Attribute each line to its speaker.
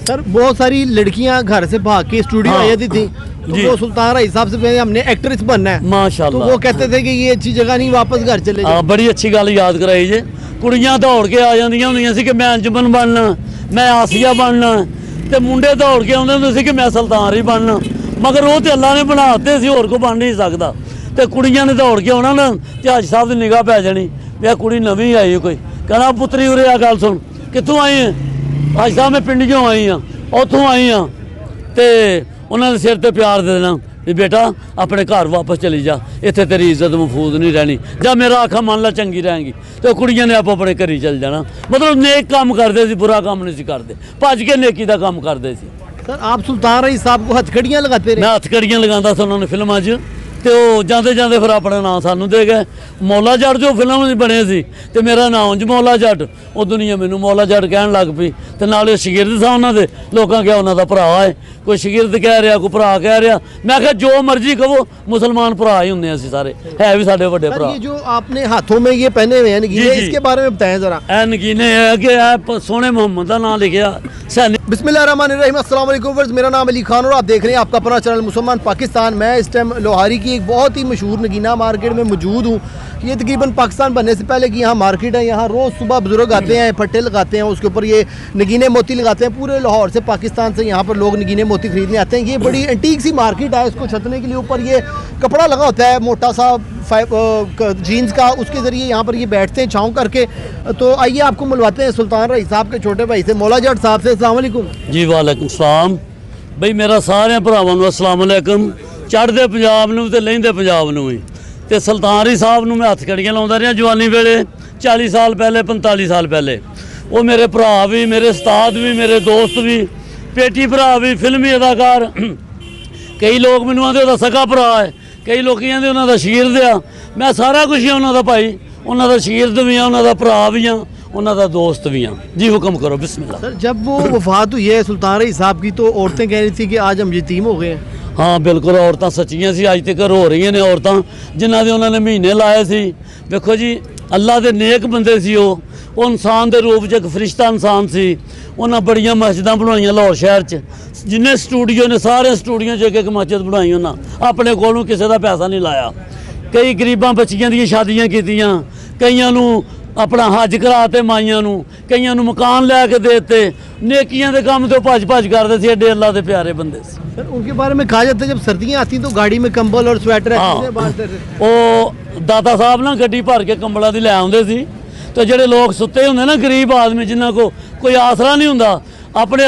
Speaker 1: Sir बहुत सारी लड़कियां घर से भाग के स्टूडियो आई थी तो वो सुल्तान राय साहब से पहले हमने एक्ट्रेस बनना है माशाल्लाह, तो वो कहते थे कि ये अच्छी जगह नहीं, वापस घर चले जाओ।
Speaker 2: बड़ी अच्छी गल याद कराई जे। कुड़ियां दौड़ के आ जांदियां हुंदियां सी कि मैं अंजुमन बनना, मैं आसिया बनना, ते मुंडे दौड़ के आउंदे हुंदे सी कि मैं सुल्तान ही बनना, मगर वो तो अल्लाह ने बनाते सी, होर कोई बन नहीं सकदा। ते कुड़ियां ने दौड़ के आउणा ना ते हाजी साहब दी निगाह पै जानी भी कुड़ी नवीं आई कोई, कहना पुत्तरी उरे आ गल सुन, कित्थों आई है? हाजी साहब मैं पिंडियों आई हाँ, उत्थों आई हाँ, ते उन्होंने सिर ते प्यार दे देना भी बेटा अपने घर वापस चली जा, इत्थे तेरी इज्जत महफूज नहीं रहनी, जा मेरा आखा मान ला चंगी रहेंगी। तो कुड़ियां ने आप अपने घर ही चल जाना, मतलब नेक काम करते सी, बुरा काम नहीं सी करते, भज के नेकी का काम करते सी।
Speaker 1: सर आप सुल्तान राय साहब को हथकड़ियां लगाते रहे?
Speaker 2: मैं हथकड़ियां लगाता था उन्होंने फिल्मां 'च, तो जाते जाते फिर अपना नाम सानू दे गए। मौला जट जो फिल्म बने सी ते मेरा नाम ज मौला जट, वो दुनिया मैनू मौला जट कहन लग पई, ते नाले शगिरद सा उन्होंने, लोगों क्या उन्होंने भरा है, कोई शगिरद कह रहा, कोई भरा कह रहा। मैं क्या जो मर्जी कहो, मुसलमान भरा ही होंगे असीं सारे, है भी साडे वड्डे भरा।
Speaker 1: ये जो आपने हाथों में ये पहने हुए हैं नगीने, इसके बारे में बताएं जरा।
Speaker 2: ए नगीने है कि सोने मोहम्मद का नाम लिखा सैनिक।
Speaker 1: बिस्मिल्लाहिर्रहमानिर्रहीम, अस्सलाम वालेकुम व्यूअर्स, मेरा नाम अली खान और आप देख रहे हैं आपका अपना चैनल मुसलमान पाकिस्तान। मैं इस टाइम लोहारी की एक बहुत ही मशहूर नगीना मार्केट में मौजूद हूँ। ये तकरीबन पाकिस्तान बनने से पहले की यहाँ मार्केट है। यहाँ रोज़ सुबह बुजुर्ग आते हैं, फट्टे लगाते हैं, उसके ऊपर ये नगीने मोती लगाते हैं। पूरे लाहौर से, पाकिस्तान से यहाँ पर लोग नगीने मोती खरीदने आते हैं। ये बड़ी एंटीक सी मार्केट है। इसको छतने के लिए ऊपर ये कपड़ा लगा होता है मोटा सा जीन्स का, उसके ज़रिए यहाँ पर ये बैठते हैं छाँव करके। तो आइए आपको मिलवाते हैं सुल्तान राय साहब के छोटे भाई से, मौला जट साहब से। अस्सलाम वालेकुम
Speaker 2: जी। वालेकुम सलाम बई, मेरा सारे भरावां नूं अस्सलाम वालेकुम। चढ़दे पंजाब नूं ते लहिंदे पंजाब नूं भी, ते सुल्तान राय साहब नूं मैं हथकड़ियां लाउंदा रहा जवानी वेले, 40 साल पहले, 45 साल पहले। वो मेरे भरा भी, मेरे उस्ताद भी, मेरे दोस्त भी, पेटी भरा भी, फिल्मी अदाकार। कई लोग मैनूं आंदे उहदा सगा भरा है, कई लोग आंदे उन्हां दा शगीरद आ। मैं सारा कुछ ही उन्हां दा भाई, उन्हां दा शगीरद भी हाँ, उन्हां दा भरा भी हाँ, उन्हां दा दोस्त भी हाँ। जी हुक्म करो, बिस्मिल्लाह।
Speaker 1: सर जब वो वफात हुई है सुल्तान राय साहब की, तो औरतें कह रही थी कि आज हम यतीम हो गए हैं।
Speaker 2: हाँ बिल्कुल, औरतां सच्चियां सी, अज तक हो रही ने औरतां, जिन्हां दे उन्होंने महीने लाए सी। देखो जी, अल्लाह के नेक बंदे सी, वो इंसान के रूप च एक फरिश्ता इंसान सी। उन्हें बड़ियां मस्जिदां बनवाइयां लाहौर शहर च, जिन्ने स्टूडियो ने सारे स्टूडियो च एक मस्जिद बनाई उन्हें, अपने कोलों किसी का पैसा नहीं लाया। कई गरीबां बच्चियां दी शादियां कीतियां, कईयां नूं अपना हज कराते माइयां नूं, कईयां नूं मकान लैके देते। नेकियां दे काम तो भज भज करते थे, एडे अल्लाह दे प्यारे बंदे सी।
Speaker 1: सर उनके बारे में कहा जाता है जब सर्दियाँ आती तो गाड़ी में कंबल और स्वेटर बांधते थे।
Speaker 2: वो दाता साहब ना गड्डी भर के कंबलों की लै आउंदे सी, तो जेडे लोग सुते होंदे ना, गरीब आदमी जिन्हां को कोई आसरा नहीं हुंदा, अपने